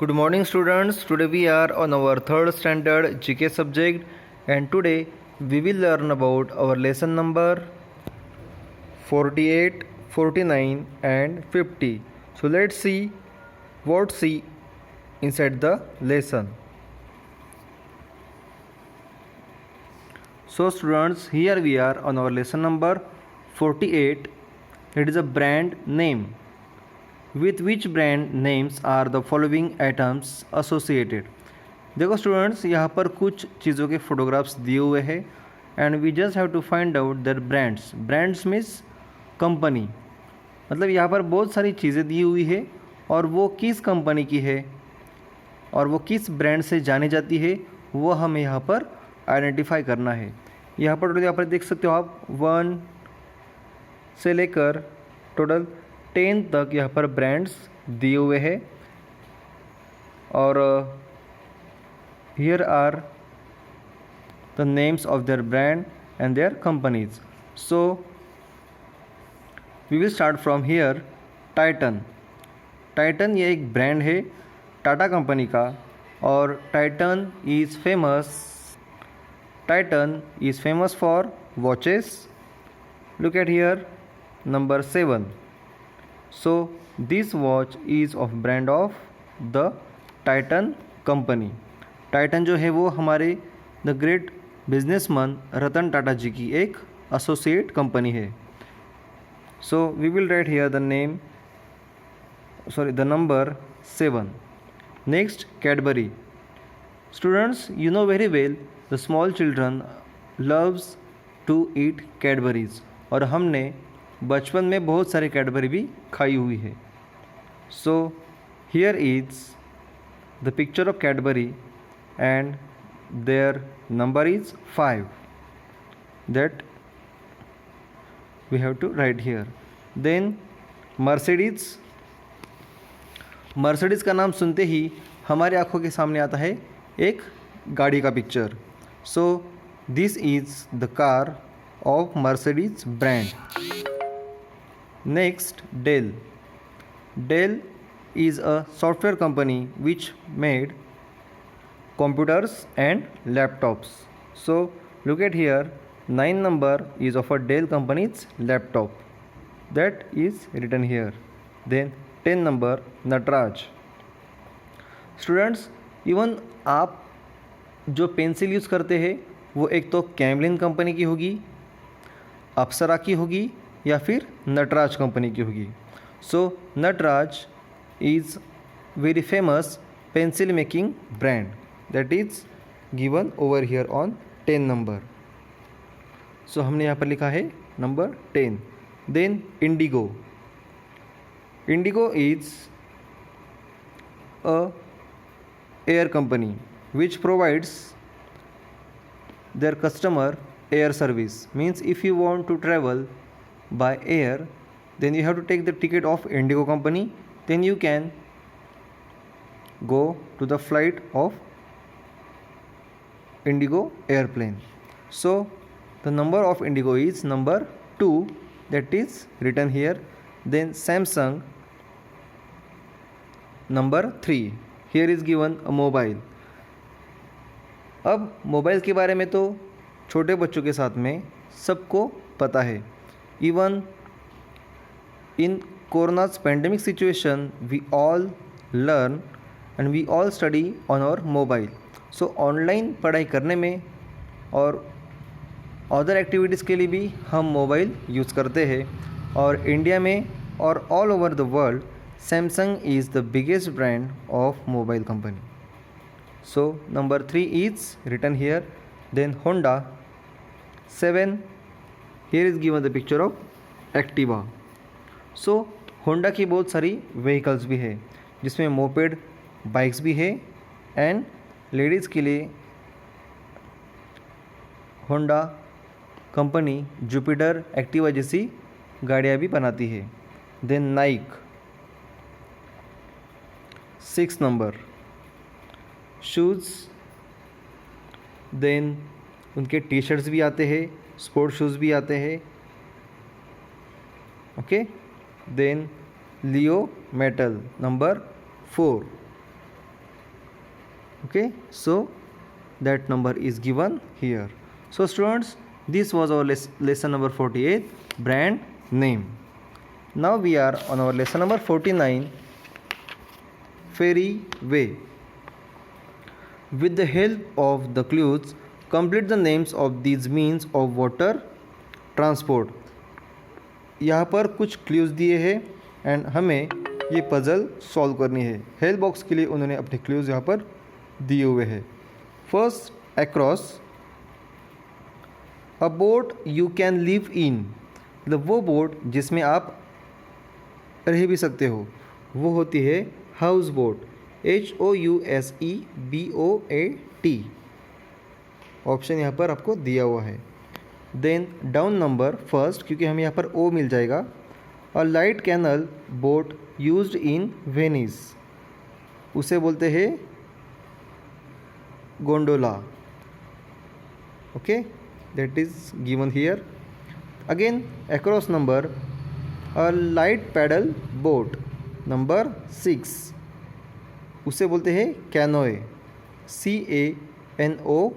Good morning, students. Today we are on our third standard GK subject, and today we will learn about our lesson number 48, 49, and 50. So let's see what see inside the lesson. So students, here we are on our lesson number 48. It is a brand name. With which brand names are the following items associated? देखो students, यहाँ पर कुछ चीज़ों के photographs दिए हुए हैं and we just have to find out their brands. Brands means company, मतलब यहाँ पर बहुत सारी चीज़ें दी हुई है और वो किस कंपनी की है और वो किस ब्रांड से जानी जाती है वो हमें यहाँ पर आइडेंटिफाई करना है. यहाँ पर देख सकते हो आप 1 से लेकर टोटल 10 तक यहाँ पर ब्रांड्स दिए हुए हैं और here are the names of their brand and their companies. So we will start from here. Titan. Titan ये एक ब्रांड है टाटा कंपनी का और Titan is famous for watches. Look at here number 7. So this watch is of brand of the Titan company. Titan जो है वो हमारे the great businessman Ratan Tata ji की एक एसोसिएट कंपनी है. So we will write here the number 7. Next, Cadbury. Students, you know very well the small children loves to eat Cadburys और हमने बचपन में बहुत सारे कैडबरी भी खाई हुई है. So here is the picture of Cadbury and their number is 5 that we have to write here. Then Mercedes. Mercedes का नाम सुनते ही हमारी आंखों के सामने आता है एक गाड़ी का picture. So this is the car of Mercedes brand. Next, Dell. Dell is a software company which made computers and laptops. So look at here, 9 number is of a Dell company's laptop. That is written here. Then 10 number, Natraj. Students, even आप जो pencil use करते हैं वो एक तो Camlin company की होगी, अप्सरा की होगी या फिर नटराज कंपनी की होगी. So Nataraj is very famous pencil making brand that is given over here on 10 number. सो हमने यहाँ पर लिखा है number 10. Then IndiGo. IndiGo is a air company which provides their customer air service. Means if you want to travel by air, then you have to take the ticket of Indigo company, then you can go to the flight of Indigo airplane. So the number of Indigo is number 2, that is written here. Then Samsung, number 3. Here is given a mobile. अब mobile के बारे में तो छोटे बच्चों के साथ में सबको पता है. Even in Corona's pandemic situation we all learn and we all study on our mobile. So online पढ़ाई करने में और अदर एक्टिविटीज़ के लिए भी हम मोबाइल यूज़ करते हैं और इंडिया में और all over the world Samsung is the biggest brand of mobile company. So number 3 is written here. Then Honda. 7. Here is given the picture of Activa. So Honda की बहुत सारी vehicles भी है जिसमें मोपेड बाइक्स भी है and ladies के लिए Honda कंपनी जुपिटर एक्टिवा जैसी गाड़ियाँ भी बनाती है. Then Nike. 6 number shoes. Then उनके टी शर्ट्स भी आते हैं, स्पोर्ट शूज़ भी आते हैं. Okay. Then Leo metal number 4. Okay, so that number is given here. So students, this was our lesson number 48, brand name. Now we are on our lesson number 49, ferry way. With the help of the clues, complete the names of these means of water transport. यहाँ पर कुछ clues दिए हैं and हमें ये puzzle solve करनी है. Help box के लिए उन्होंने अपने क्लूज यहाँ पर दिए हुए हैं. First, across. A boat you can live in, मतलब वो बोट जिसमें आप रह भी सकते हो, वो होती है हाउस बोट. HOUSEBOAT. ऑप्शन यहाँ पर आपको दिया हुआ है. देन डाउन नंबर फर्स्ट, क्योंकि हमें यहाँ पर ओ मिल जाएगा. A light canal boat used in Venice, उसे बोलते हैं gondola. Okay, that is given here. Again across number, a light paddle boat number 6, उसे बोलते हैं canoe, CANOE.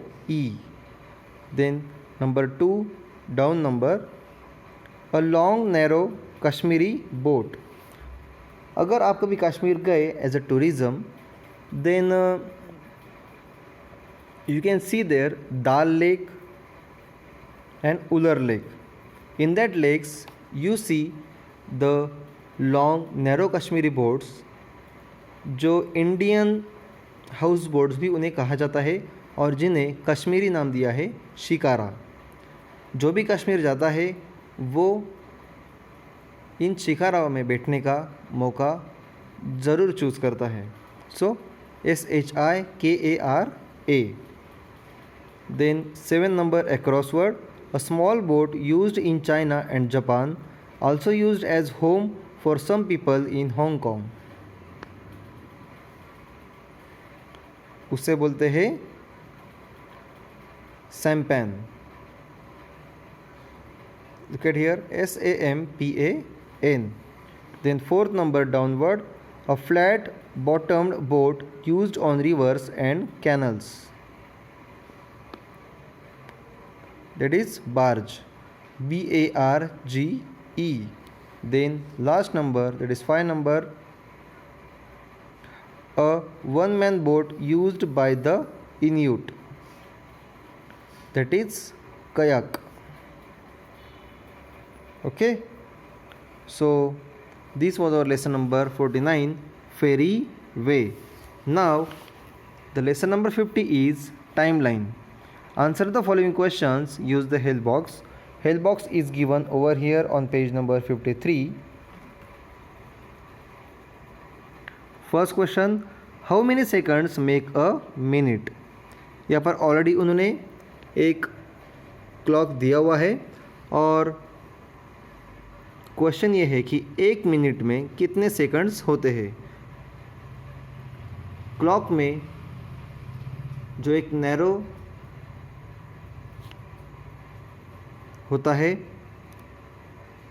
Then number 2 down number, a long narrow Kashmiri boat. अगर आप कभी कश्मीर गए as a tourism, then you can see there Dal Lake and Uller Lake. In that lakes you see the long narrow Kashmiri boats, जो Indian house boats भी उन्हें कहा जाता है और जिन्हें कश्मीरी नाम दिया है शिकारा. जो भी कश्मीर जाता है वो इन शिकारा में बैठने का मौका ज़रूर चूज़ करता है. सो SHIKARA. Then 7 number, across word, a small boat used in China and Japan, also used as home for some people in Hong Kong, उसे बोलते हैं sampan. Look at here, SAMPAN. Then 4th number downward, a flat bottomed boat used on rivers and canals, that is barge, BARGE. Then last number, that is 5 number, a one-man boat used by the Inuit, that is kayak. Okay, so this was our lesson number 49, ferry way. Now the lesson number 50 is timeline. Answer the following questions. Use the help box. Help box is given over here on page number 53. First question, how many seconds make a minute? यहाँ पर already उन्होंने एक clock दिया हुआ है और question ये है कि 1 मिनट में कितने सेकंड्स होते हैं. क्लॉक में जो एक नैरो होता है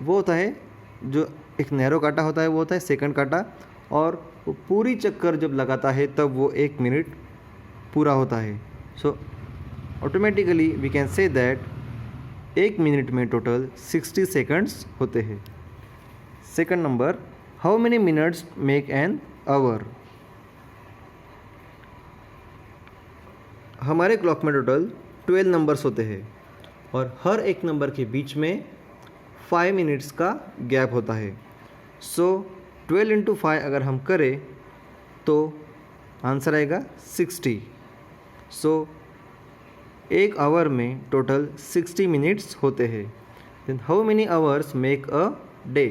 वो होता है, जो एक नैरो काटा होता है वो होता है सेकंड काटा, और वो पूरी चक्कर जब लगाता है तब वो 1 मिनट पूरा होता है. So automatically we can say that 1 minute में टोटल 60 सेकंड्स होते हैं. Second number, how many minutes make an hour? हमारे क्लॉक में टोटल 12 नंबर्स होते हैं और हर एक नंबर के बीच में 5 मिनट्स का गैप होता है. सो 12 × 5 अगर हम करें तो आंसर आएगा 60. सो 1 आवर में टोटल 60 मिनट्स होते हैं. Then how many hours make a day?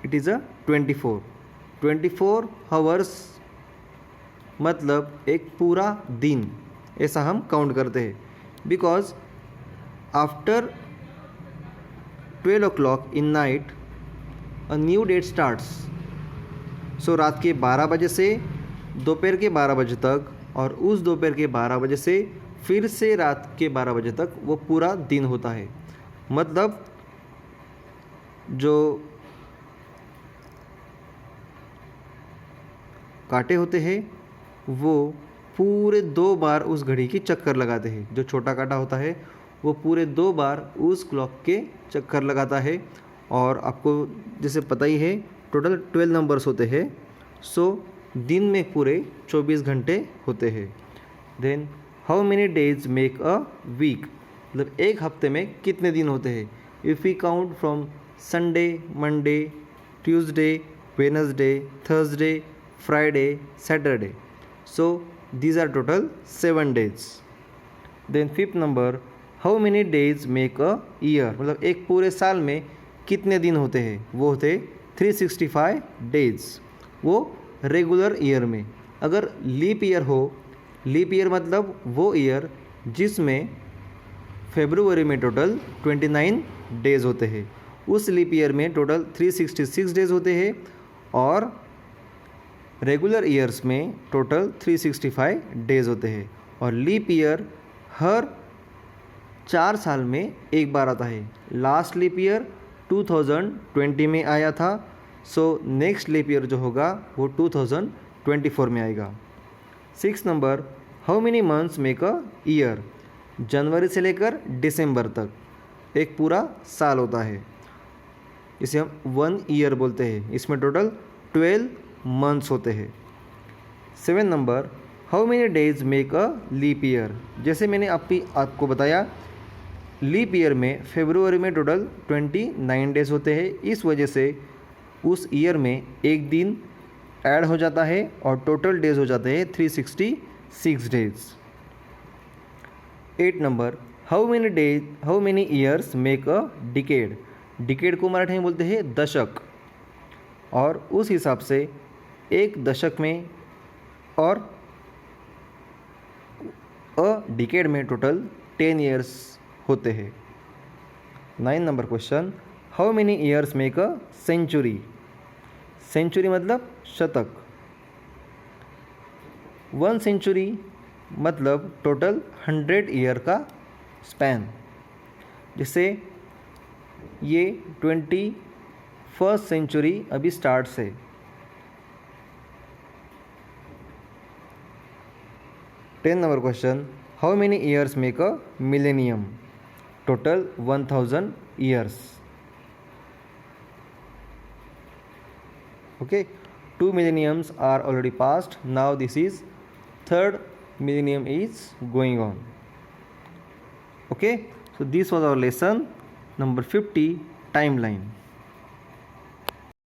It is a 24 hours, मतलब एक पूरा दिन ऐसा हम काउंट करते हैं. Because after 12 o'clock in night a new date starts. So रात के 12 बजे से दोपहर के 12 बजे तक, और उस दोपहर के 12 बजे से फिर से रात के 12 बजे तक वो पूरा दिन होता है. मतलब जो कांटे होते हैं वो पूरे 2 बार उस घड़ी की चक्कर लगाते हैं। जो छोटा कांटा होता है वो पूरे 2 बार उस क्लॉक के चक्कर लगाता है। और आपको जैसे पता ही है टोटल 12 नंबर्स होते हैं, सो दिन में पूरे 24 घंटे होते हैं। Then how many days make a week, मतलब एक हफ्ते में कितने दिन होते हैं। If we count from Sunday, Monday, Tuesday, Wednesday, Thursday, Friday, Saturday, so these are total 7 days. Then fifth number how many days make a year, मतलब एक पूरे साल में कितने दिन होते हैं। वो होते 365 डेज, वो रेगुलर ईयर में। अगर लीप ईयर हो, लीप ईयर मतलब वो ईयर जिसमें फेब्रुवरी में टोटल 29 डेज होते हैं, उस लीप ईयर में टोटल 366 डेज होते हैं। और रेगुलर ईयर्स में टोटल 365 डेज होते हैं। और लीप ईयर हर 4 साल में एक बार आता है। लास्ट लीप ईयर 2020 में आया था, सो नेक्स्ट लीप ईयर जो होगा वो 2024 में आएगा। 6 number how many months make a year, जनवरी से लेकर दिसंबर तक एक पूरा साल होता है, इसे हम 1 ईयर बोलते हैं। इसमें टोटल 12 मंथ्स होते हैं। 7 number how many days make a leap year, जैसे मैंने आपको बताया लीप ईयर में फरवरी में टोटल 29 डेज होते हैं, इस वजह से उस ईयर में एक दिन ऐड हो जाता है और टोटल डेज हो जाते हैं 366 days. 8 number how many years make a decade, decade को मराठी में बोलते हैं दशक, और उस हिसाब से एक दशक में और अ डिकेड में टोटल 10 ईयर्स होते हैं। 9 number question how many years make a century, century मतलब शतक। 1 सेंचुरी मतलब टोटल 100 ईयर का स्पैन। जिससे ये 21st सेंचुरी अभी स्टार्ट है। 10 number question how many years make a millennium, total 1000 years. Okay, 2 millenniums are already passed, now this is 3rd millennium is going on. Okay, so this was our lesson number 50, timeline.